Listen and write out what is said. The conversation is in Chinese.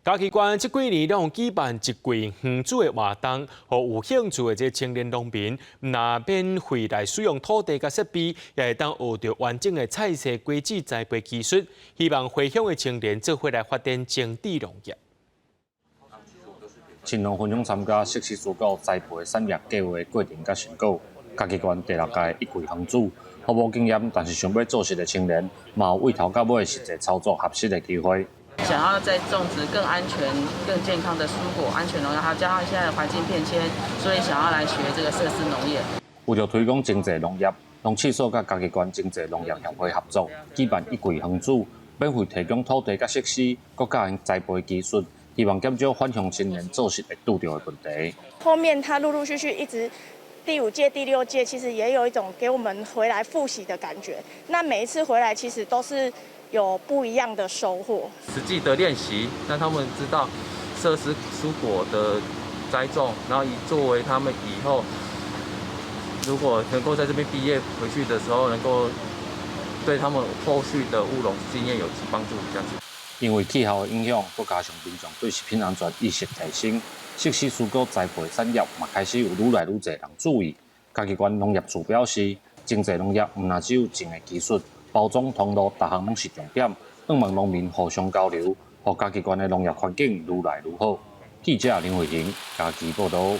嘉义县这几年拢举办一季园主的活动，互有兴趣的这青年农民，那免费来使用土地甲设备，也会当学到完整的菜色果子栽培技术。希望回乡的青年做伙来发展精致农业。青农分享参加熟悉蔬果栽培产业计划的过程甲成果。嘉义县第6届一季园主，毫无经验但是想要做事的青年，嘛有为头到尾实际操作合适的机会。想要在种植更安全、更健康的蔬果、安全农药，还有加上现在的环境变迁，所以想要来学这个设施农业。为了推广经济农业，农企所甲嘉义县经济农业协会合作，举办一季园主，免费提供土地甲设施，各教因栽培技术，希望减少返乡青年做事会遇到的问题。后面他陆陆续续一直。第5届、第6届，其实也有一种给我们回来复习的感觉。那每一次回来，其实都是有不一样的收获。实际的练习，让他们知道设施蔬果的栽种，然后以作为他们以后如果能够在这边毕业回去的时候，能够对他们后续的务农经验有帮助，这样子。因为气候的影响，再加上民众对食品安全意识提升。熟悉蔬果栽培产业嘛，开始有愈来愈侪人注意。嘉义县农业处表示，经济农业唔但只有种的技术，包装通路，各项拢是重点。希望农民互相交流，让嘉义县的农业环境愈来愈好。记者林慧玲，嘉义报道。